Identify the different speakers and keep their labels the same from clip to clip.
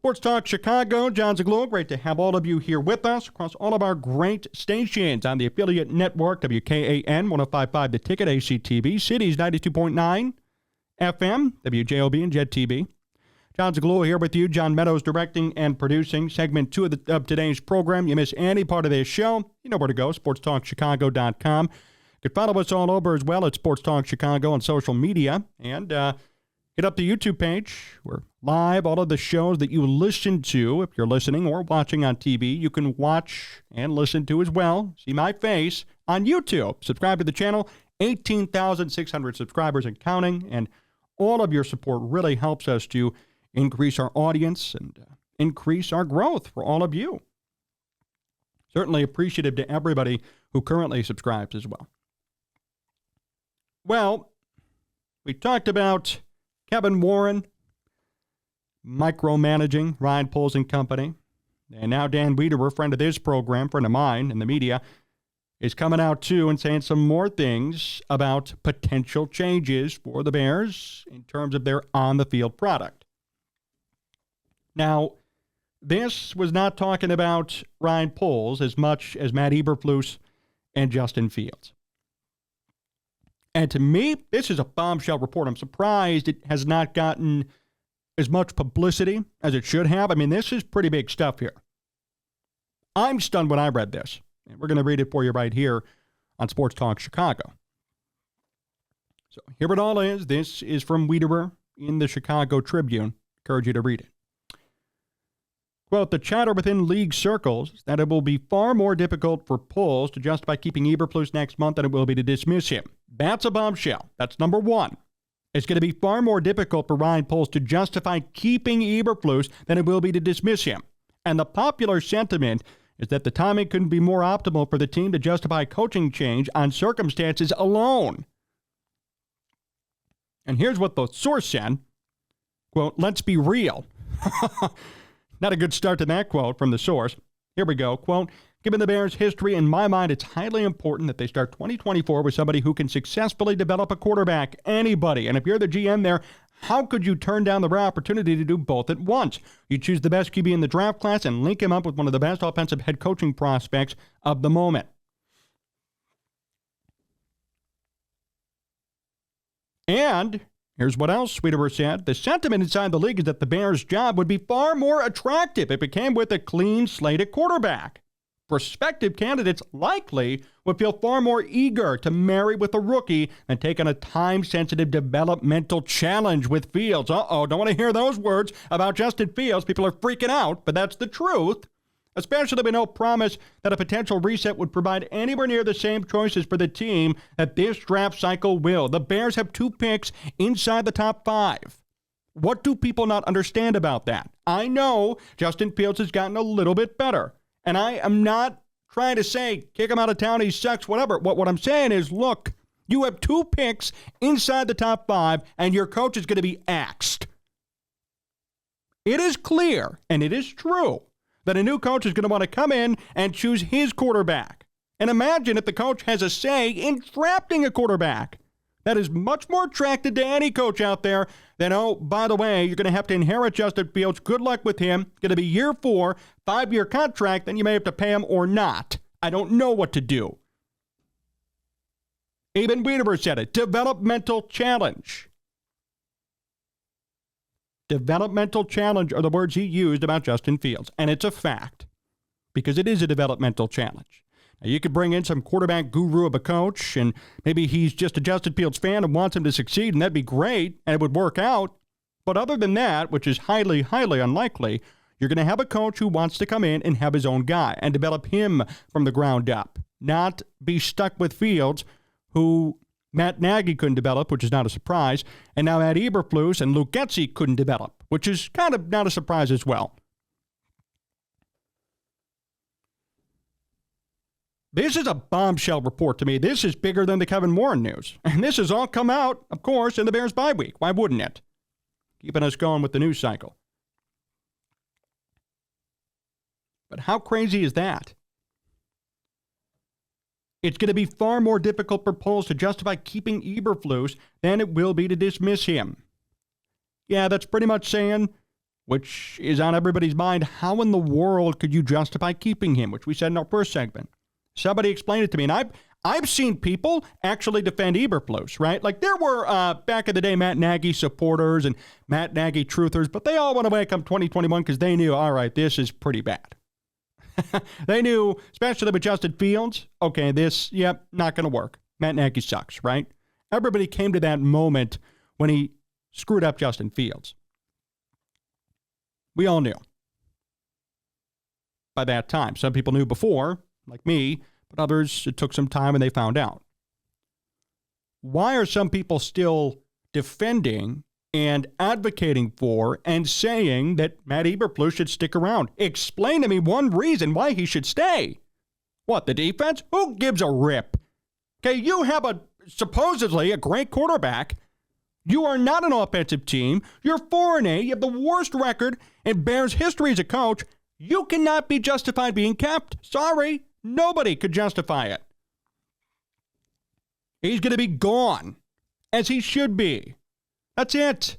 Speaker 1: Sports Talk Chicago, Jon Zaghloul. Great to have all of you here with us across all of our great stations on the affiliate network, WKAN 105.5 The Ticket, ACTV, Cities 92.9 FM, WJOB and Jet TV. Jon Zaghloul here with you. John Meadows directing and producing segment 2 of today's program. You miss any part of this show, you know where to go, sportstalkchicago.com. You can follow us all over as well at Sports Talk Chicago on social media. And hit up the YouTube page. We're live. All of the shows that you listen to, if you're listening or watching on TV, you can watch and listen to as well. See my face on YouTube. Subscribe to the channel. 18,600 subscribers and counting. And all of your support really helps us to increase our audience and increase our growth for all of you. Certainly appreciative to everybody who currently subscribes as well. Well, we talked about Kevin Warren micromanaging Ryan Poles and company. And now Dan Wiederer, friend of this program, friend of mine in the media, is coming out too and saying some more things about potential changes for the Bears in terms of their on-the-field product. Now, this was not talking about Ryan Poles as much as Matt Eberflus and Justin Fields. And to me, this is a bombshell report. I'm surprised it has not gotten as much publicity as it should have. I mean, this is pretty big stuff here. I'm stunned when I read this. And we're going to read it for you right here on Sports Talk Chicago. So here it all is. This is from Wiederer in the Chicago Tribune. Encourage you to read it. Quote, the chatter within league circles is that it will be far more difficult for Poles to justify keeping Eberflus next month than it will be to dismiss him. That's a bombshell. That's number one. It's going to be far more difficult for Ryan Poles to justify keeping Eberflus than it will be to dismiss him. And the popular sentiment is that the timing couldn't be more optimal for the team to justify coaching change on circumstances alone. And here's what the source said. Quote, let's be real. Not a good start to that quote from the source. Here we go. Quote, given the Bears' history, in my mind, it's highly important that they start 2024 with somebody who can successfully develop a quarterback. Anybody. And if you're the GM there, how could you turn down the rare opportunity to do both at once? You choose the best QB in the draft class and link him up with one of the best offensive head coaching prospects of the moment. And here's what else Wiederer said. The sentiment inside the league is that the Bears' job would be far more attractive if it came with a clean slate at quarterback. Prospective candidates likely would feel far more eager to marry with a rookie than take on a time-sensitive developmental challenge with Fields. Don't want to hear those words about Justin Fields. People are freaking out, but that's the truth. Especially with no promise that a potential reset would provide anywhere near the same choices for the team that this draft cycle will. The Bears have 2 picks inside the top 5. What do people not understand about that? I know Justin Fields has gotten a little bit better. And I am not trying to say, kick him out of town, he sucks, whatever. What I'm saying is, look, you have 2 picks inside the top 5, and your coach is going to be axed. It is clear, and it is true, that a new coach is going to want to come in and choose his quarterback. And imagine if the coach has a say in drafting a quarterback. That is much more attractive to any coach out there than, oh, by the way, you're going to have to inherit Justin Fields. Good luck with him. Going to be year 4, 5-year contract, then you may have to pay him or not. I don't know what to do. Even Wiederer said it. Developmental challenge. Developmental challenge are the words he used about Justin Fields. And it's a fact, because it is a developmental challenge. Now, you could bring in some quarterback guru of a coach, and maybe he's just a Justin Fields fan and wants him to succeed, and that'd be great, and it would work out. But other than that, which is highly, highly unlikely, you're going to have a coach who wants to come in and have his own guy and develop him from the ground up, not be stuck with Fields, who Matt Nagy couldn't develop, which is not a surprise, and now Matt Eberflus and Luke Getsy couldn't develop, which is kind of not a surprise as well. This is a bombshell report to me. This is bigger than the Kevin Warren news. And this has all come out, of course, in the Bears bye week. Why wouldn't it? Keeping us going with the news cycle. But how crazy is that? It's going to be far more difficult for Poles to justify keeping Eberflus than it will be to dismiss him. Yeah, that's pretty much saying which is on everybody's mind. How in the world could you justify keeping him, which we said in our first segment? Somebody explained it to me, and I've seen people actually defend Eberflus, right? Like there were, back in the day, Matt Nagy supporters and Matt Nagy truthers, but they all went away come 2021 because they knew, all right, this is pretty bad. They knew, especially with Justin Fields, okay, not going to work. Matt Nagy sucks, right? Everybody came to that moment when he screwed up Justin Fields. We all knew by that time. Some people knew before, like me, but others, it took some time and they found out. Why are some people still defending and advocating for and saying that Matt Eberflus should stick around? Explain to me one reason why he should stay. What, the defense? Who gives a rip? Okay, you have supposedly a great quarterback. You are not an offensive team. You're 4-8. You have the worst record in Bears history as a coach. You cannot be justified being kept. Sorry, nobody could justify it. He's going to be gone, as he should be. That's it.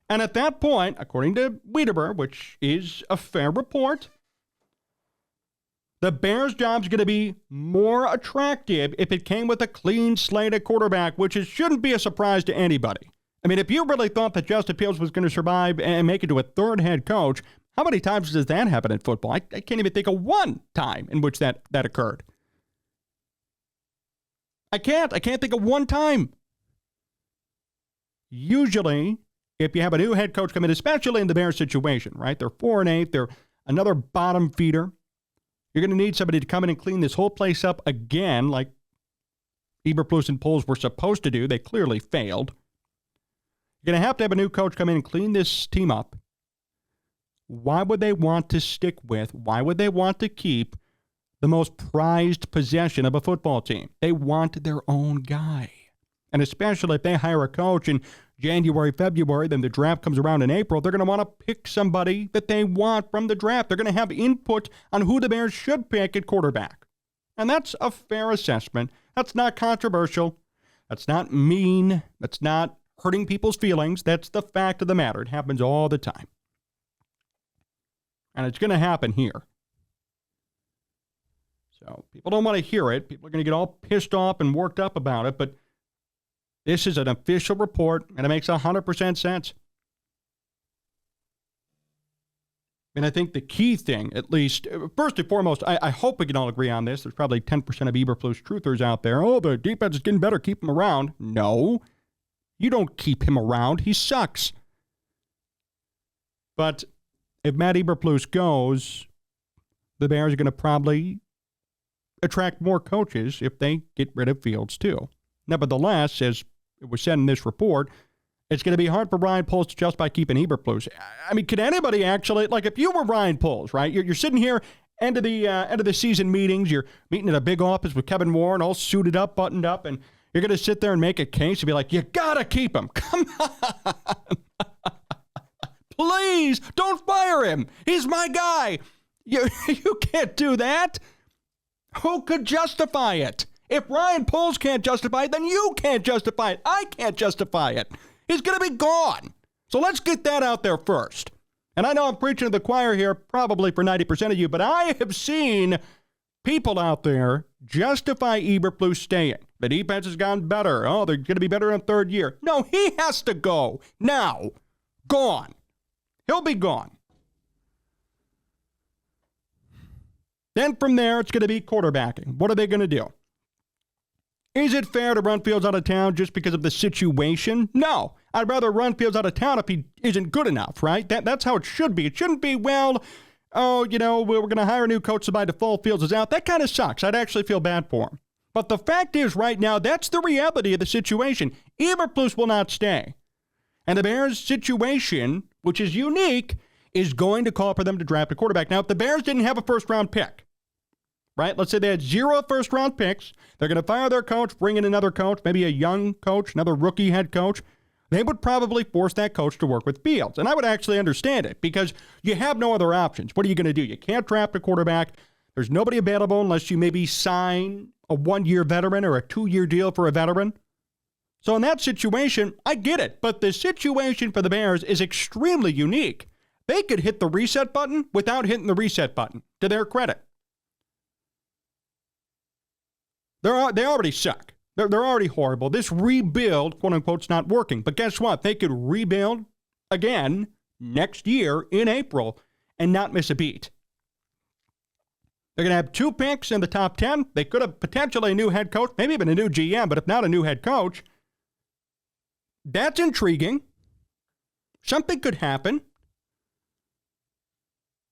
Speaker 1: And at that point, according to Wiedeber, which is a fair report, the Bears' job's going to be more attractive if it came with a clean slate at quarterback, which shouldn't be a surprise to anybody. I mean, if you really thought that Justin Fields was going to survive and make it to a third head coach, how many times does that happen in football? I can't even think of one time in which that occurred. I can't think of one time. Usually, if you have a new head coach come in, especially in the Bears situation, right? They're 4-8. They're another bottom feeder. You're going to need somebody to come in and clean this whole place up again, like Eberflus and Poles were supposed to do. They clearly failed. You're going to have a new coach come in and clean this team up. Why would they want to stick with, why would they want to keep the most prized possession of a football team? They want their own guy. And especially if they hire a coach in January, February, then the draft comes around in April, they're going to want to pick somebody that they want from the draft. They're going to have input on who the Bears should pick at quarterback. And that's a fair assessment. That's not controversial. That's not mean. That's not hurting people's feelings. That's the fact of the matter. It happens all the time. And it's going to happen here. So people don't want to hear it. People are going to get all pissed off and worked up about it, but this is an official report, and it makes 100% sense. And I think the key thing, at least, first and foremost, I hope we can all agree on this. There's probably 10% of Eberflus truthers out there. Oh, the defense is getting better. Keep him around. No, you don't keep him around. He sucks. But if Matt Eberflus goes, the Bears are going to probably attract more coaches if they get rid of Fields, too. Nevertheless, as it was said in this report, it's going to be hard for Ryan Poles to justify keeping Eberflus. I mean, could anybody actually, like if you were Ryan Poles, right? You're sitting here, end of the season meetings, you're meeting in a big office with Kevin Warren, all suited up, buttoned up, and you're going to sit there and make a case and be like, you got to keep him. Come on. Please, don't fire him. He's my guy. You can't do that. Who could justify it? If Ryan Poles can't justify it, then you can't justify it. I can't justify it. He's going to be gone. So let's get that out there first. And I know I'm preaching to the choir here, probably for 90% of you, but I have seen people out there justify Eberflus staying. The defense has gotten better. Oh, they're going to be better in third year. No, he has to go now. Gone. He'll be gone. Then from there, it's going to be quarterbacking. What are they going to do? Is it fair to run Fields out of town just because of the situation? No. I'd rather run Fields out of town if he isn't good enough, right? That's how it should be. It shouldn't be, well, we're going to hire a new coach, so by default Fields is out. That kind of sucks. I'd actually feel bad for him. But the fact is, right now, that's the reality of the situation. Eberflus will not stay. And the Bears' situation, which is unique, is going to call for them to draft a quarterback. Now, if the Bears didn't have a first-round pick, right? Let's say they had 0 first-round picks. They're going to fire their coach, bring in another coach, maybe a young coach, another rookie head coach. They would probably force that coach to work with Fields. And I would actually understand it because you have no other options. What are you going to do? You can't draft a quarterback. There's nobody available unless you maybe sign a 1-year veteran or a 2-year deal for a veteran. So in that situation, I get it. But the situation for the Bears is extremely unique. They could hit the reset button without hitting the reset button, to their credit. They already suck. They're already horrible. This rebuild, quote unquote, is not working. But guess what? They could rebuild again next year in April and not miss a beat. They're going to have 2 picks in the top 10. They could have potentially a new head coach, maybe even a new GM, but if not a new head coach, that's intriguing. Something could happen.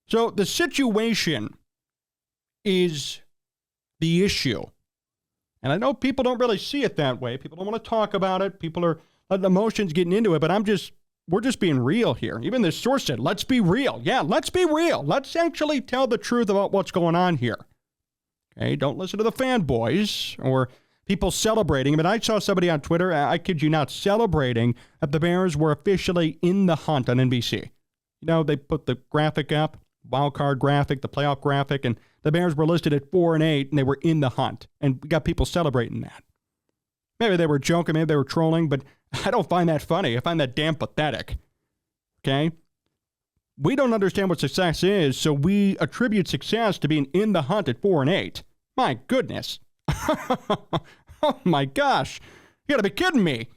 Speaker 1: So the situation is the issue. And I know people don't really see it that way. People don't want to talk about it. People are letting emotions getting into it, but we're just being real here. Even this source said, let's be real. Yeah, let's be real. Let's actually tell the truth about what's going on here. Okay, don't listen to the fanboys or people celebrating. I mean, I saw somebody on Twitter, I kid you not, celebrating that the Bears were officially in the hunt on NBC. You know, they put the graphic up, wild card graphic, the playoff graphic, and the Bears were listed at 4-8, and they were in the hunt. And we got people celebrating that. Maybe they were joking, maybe they were trolling, but I don't find that funny. I find that damn pathetic. Okay? We don't understand what success is, so we attribute success to being in the hunt at 4-8. My goodness. Oh my gosh. You gotta be kidding me.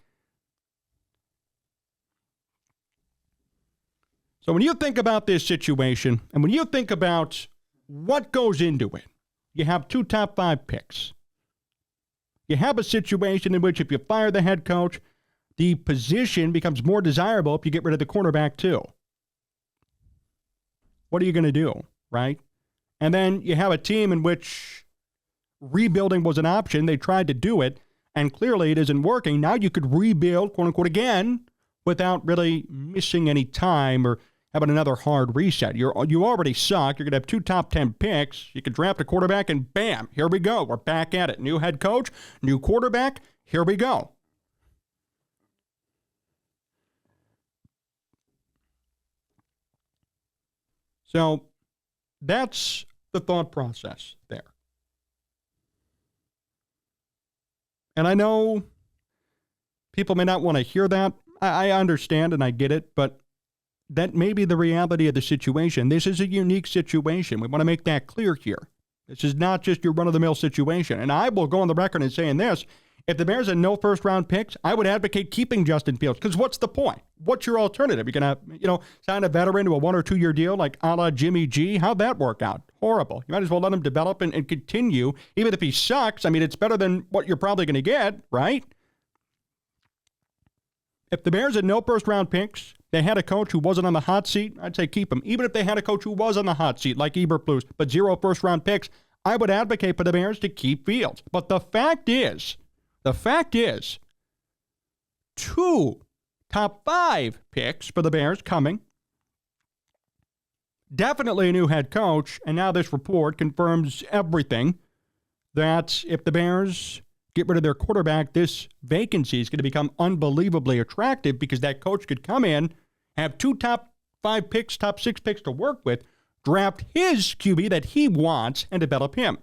Speaker 1: So when you think about this situation, and when you think about what goes into it, you have 2 top 5 picks. You have a situation in which if you fire the head coach, the position becomes more desirable if you get rid of the quarterback too. What are you going to do, right? And then you have a team in which rebuilding was an option. They tried to do it, and clearly it isn't working. Now you could rebuild, quote unquote, again without really missing any time or having another hard reset. You already suck. You're going to have 2 top 10 picks. You could draft a quarterback, and bam, here we go. We're back at it. New head coach, new quarterback. Here we go. So that's the thought process there. And I know people may not want to hear that. I understand and I get it, but that may be the reality of the situation. This is a unique situation. We want to make that clear here. This is not just your run-of-the-mill situation. And I will go on the record and saying this. If the Bears had no first-round picks, I would advocate keeping Justin Fields. Because what's the point? What's your alternative? You're going to, sign a veteran to a 1 or 2 year deal like a la Jimmy G? How'd that work out? Horrible. You might as well let him develop and continue. Even if he sucks, I mean, it's better than what you're probably going to get, right? If the Bears had no first-round picks, they had a coach who wasn't on the hot seat, I'd say keep him. Even if they had a coach who was on the hot seat, like Eberflus, but 0 first-round picks, I would advocate for the Bears to keep Fields. But the fact is, 2 top 5 picks for the Bears coming. Definitely a new head coach, and now this report confirms everything, that if the Bears get rid of their quarterback, this vacancy is going to become unbelievably attractive because that coach could come in, have 2 top 5 picks, top 6 picks to work with, draft his QB that he wants, and develop him.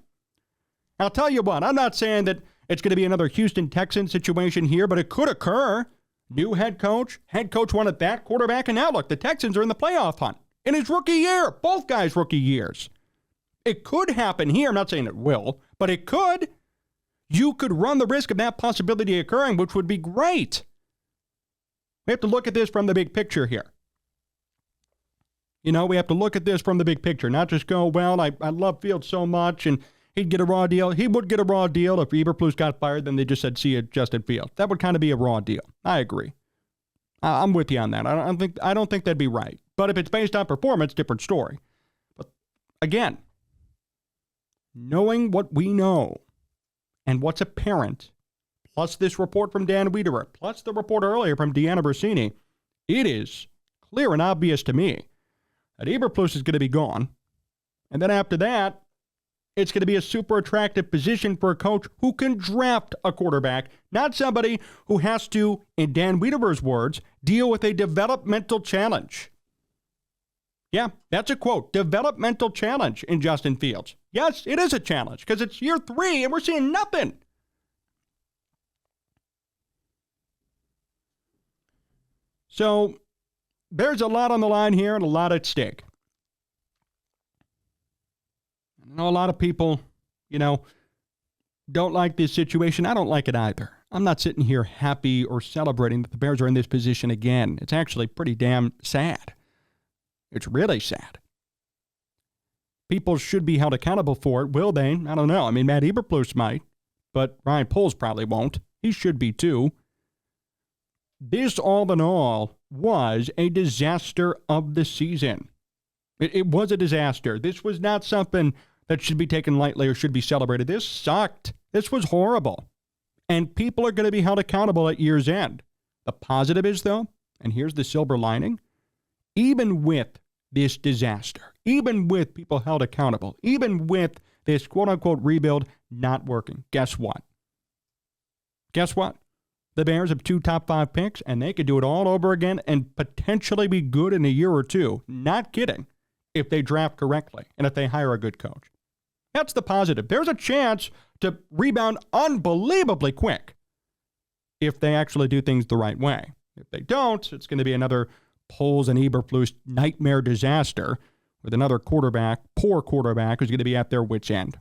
Speaker 1: I'll tell you what, I'm not saying that it's going to be another Houston Texans situation here, but it could occur. New head coach wanted that quarterback, and now look, the Texans are in the playoff hunt in his rookie year, both guys' rookie years. It could happen here. I'm not saying it will, but it could. You could run the risk of that possibility occurring, which would be great. We have to look at this from the big picture here. We have to look at this from the big picture, not just go, well, I love Fields so much, and he'd get a raw deal. He would get a raw deal. If Eberflus got fired, then they just said, see you, Justin Fields. That would kind of be a raw deal. I agree. I'm with you on that. I don't think that'd be right. But if it's based on performance, different story. But again, knowing what we know and what's apparent, plus this report from Dan Wiederer, plus the report earlier from Deanna Bersini, it is clear and obvious to me that Eberflus is going to be gone. And then after that, it's going to be a super attractive position for a coach who can draft a quarterback, not somebody who has to, in Dan Wiederer's words, deal with a developmental challenge. Yeah, that's a quote, developmental challenge in Justin Fields. Yes, it is a challenge because it's year 3 and we're seeing nothing. So there's a lot on the line here and a lot at stake. I know a lot of people, don't like this situation. I don't like it either. I'm not sitting here happy or celebrating that the Bears are in this position again. It's actually pretty damn sad. It's really sad. People should be held accountable for it. Will they? I don't know. I mean, Matt Eberflus might, but Ryan Poles probably won't. He should be too. This, all in all, was a disaster of the season. It was a disaster. This was not something that should be taken lightly or should be celebrated. This sucked. This was horrible. And people are going to be held accountable at year's end. The positive is, though, and here's the silver lining, even with this disaster, even with people held accountable, even with this quote-unquote rebuild not working, guess what? Guess what? The Bears have 2 top 5 picks, and they could do it all over again and potentially be good in a year or two. Not kidding. If they draft correctly and if they hire a good coach. That's the positive. There's a chance to rebound unbelievably quick if they actually do things the right way. If they don't, it's going to be another Poles and Eberflus nightmare disaster with another quarterback, poor quarterback, who's going to be at their wits' end.